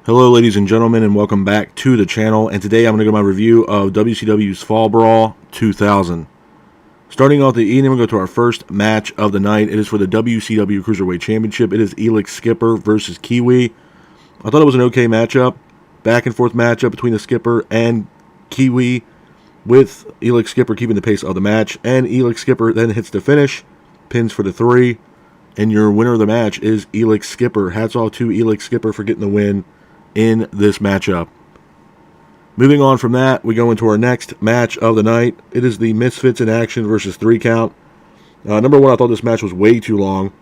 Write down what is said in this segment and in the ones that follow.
Hello ladies and gentlemen, and welcome back to the channel. And today I'm going to go my review of WCW's Fall Brawl 2000. Starting off the evening, we'll go to our first match of the night. It is for the WCW Cruiserweight Championship. It is Elix Skipper versus Kiwi. I thought it was an okay matchup. Back and forth matchup between the Skipper and Kiwi, with Elix Skipper keeping the pace of the match. And Elix Skipper then hits the finish, pins for the 3. And your winner of the match is Elix Skipper. Hats off to Elix Skipper for getting the win in this matchup. Moving on from that, we go into our next match of the night. It is the Misfits in Action versus 3 Count. Number one, I thought this match was way too long.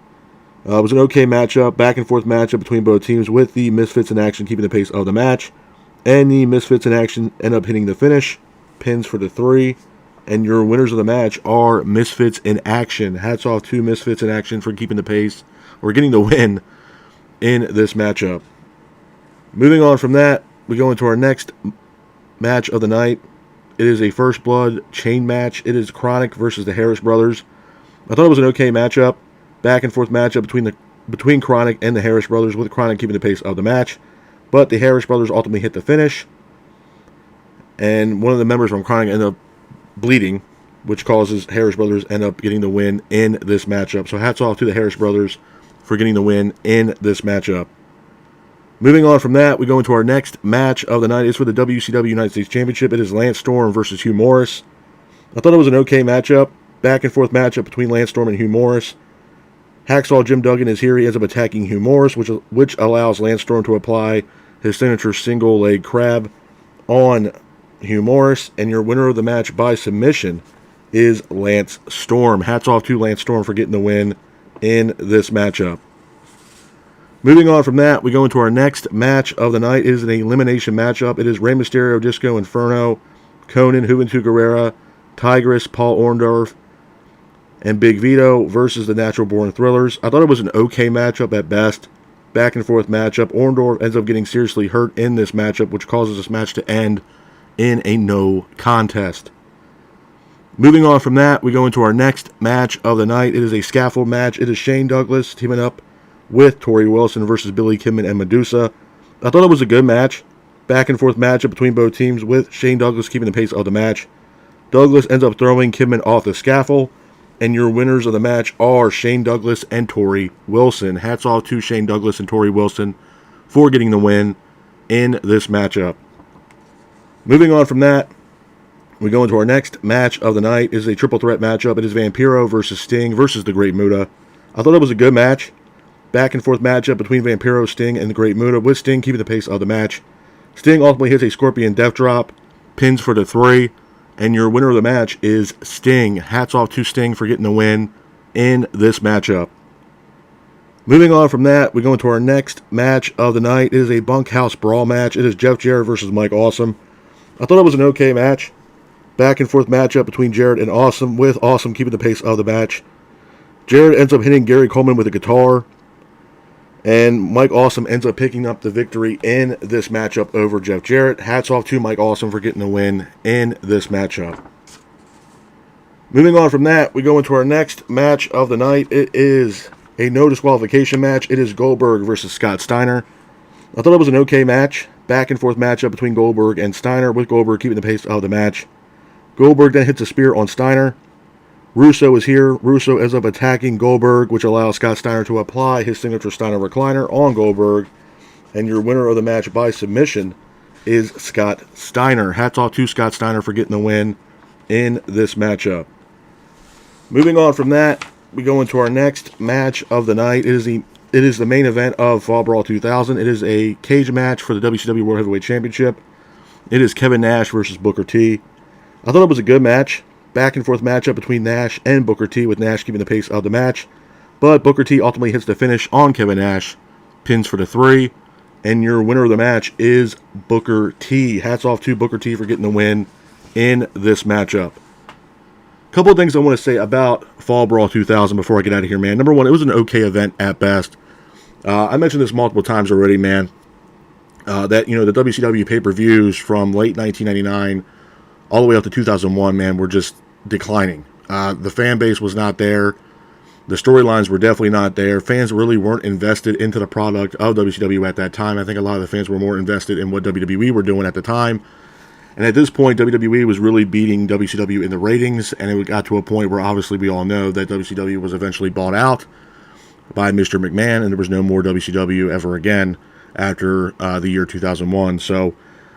It was an okay matchup, back and forth matchup between both teams, with the Misfits in Action keeping the pace of the match. And the Misfits in Action end up hitting the finish, pins for the 3. And your winners of the match are Misfits in Action. Hats off to Misfits in Action for keeping the pace, or getting the win in this matchup. Moving on from that, we go into our next match of the night. It is a First Blood chain match. It is Chronic versus the Harris Brothers. I thought it was an okay matchup. Back and forth matchup between Chronic and the Harris Brothers, with Chronic keeping the pace of the match. But the Harris Brothers ultimately hit the finish. And one of the members from Chronic ended up bleeding, which causes Harris Brothers end up getting the win in this matchup. So hats off to the Harris Brothers for getting the win in this matchup. Moving on from that, we go into our next match of the night. It's for the WCW United States Championship. It is Lance Storm versus Hugh Morris. I thought it was an okay matchup. Back and forth matchup between Lance Storm and Hugh Morris. Hacksaw Jim Duggan is here. He ends up attacking Hugh Morris, which allows Lance Storm to apply his signature single leg crab on Hugh Morris. And your winner of the match by submission is Lance Storm. Hats off to Lance Storm for getting the win in this matchup. Moving on from that, we go into our next match of the night. It is an elimination matchup. It is Rey Mysterio, Disco Inferno, Conan, Juventud Guerrera, Tigress, Paul Orndorff, and Big Vito versus the Natural Born Thrillers. I thought it was an okay matchup at best. Back and forth matchup. Orndorff ends up getting seriously hurt in this matchup, which causes this match to end in a no contest. Moving on from that, we go into our next match of the night. It is a scaffold match. It is Shane Douglas teaming up with Torrie Wilson versus Billy Kidman and Medusa. I thought it was a good match. Back and forth matchup between both teams, with Shane Douglas keeping the pace of the match. Douglas ends up throwing Kidman off the scaffold. And your winners of the match are Shane Douglas and Torrie Wilson. Hats off to Shane Douglas and Torrie Wilson for getting the win in this matchup. Moving on from that, we go into our next match of the night. It is a triple threat matchup. It is Vampiro versus Sting versus the Great Muta. I thought it was a good match. Back and forth matchup between Vampiro, Sting, and the Great Muta, with Sting keeping the pace of the match. Sting ultimately hits a Scorpion Death Drop, pins for the 3, and your winner of the match is Sting. Hats off to Sting for getting the win in this matchup. Moving on from that, we go into our next match of the night. It is a bunkhouse brawl match. It is Jeff Jarrett versus Mike Awesome. I thought it was an okay match. Back and forth matchup between Jarrett and Awesome, with Awesome keeping the pace of the match. Jarrett ends up hitting Gary Coleman with a guitar, and Mike Awesome ends up picking up the victory in this matchup over Jeff Jarrett. Hats off to Mike Awesome for getting the win in this matchup. Moving on from that, we go into our next match of the night. It is a no disqualification match. It is Goldberg versus Scott Steiner. I thought it was an okay match. Back and forth matchup between Goldberg and Steiner, with Goldberg keeping the pace of the match. Goldberg then hits a spear on Steiner. Russo is here. Russo ends up attacking Goldberg, which allows Scott Steiner to apply his signature Steiner recliner on Goldberg. And your winner of the match by submission is Scott Steiner. Hats off to Scott Steiner for getting the win in this matchup. Moving on from that, we go into our next match of the night. It is the main event of Fall Brawl 2000. It is a cage match for the WCW World Heavyweight Championship. It is Kevin Nash versus Booker T. I thought it was a good match. Back and forth matchup between Nash and Booker T, with Nash keeping the pace of the match. But Booker T ultimately hits the finish on Kevin Nash, pins for the 3. And your winner of the match is Booker T. Hats off to Booker T for getting the win in this matchup. A couple of things I want to say about Fall Brawl 2000 before I get out of here, man. Number one, it was an okay event at best. I mentioned this multiple times already, man. That, the WCW pay-per-views from late 1999 all the way up to 2001, man, were just declining. The fan base was not there. The storylines were definitely not there. Fans really weren't invested into the product of WCW at that time. I think a lot of the fans were more invested in what WWE were doing at the time. And at this point, WWE was really beating WCW in the ratings, and it got to a point where obviously we all know that WCW was eventually bought out by Mr. McMahon, and there was no more WCW ever again after the year 2001. So,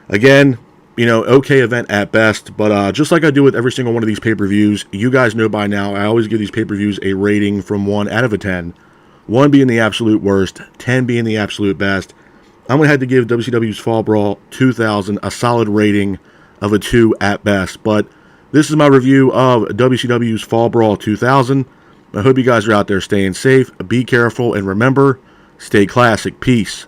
again, okay event at best, but just like I do with every single one of these pay-per-views, you guys know by now, I always give these pay-per-views a rating from 1 out of a 10. 1 being the absolute worst, 10 being the absolute best. I'm going to have to give WCW's Fall Brawl 2000 a solid rating of a 2 at best, but this is my review of WCW's Fall Brawl 2000. I hope you guys are out there staying safe, be careful, and remember, stay classic. Peace.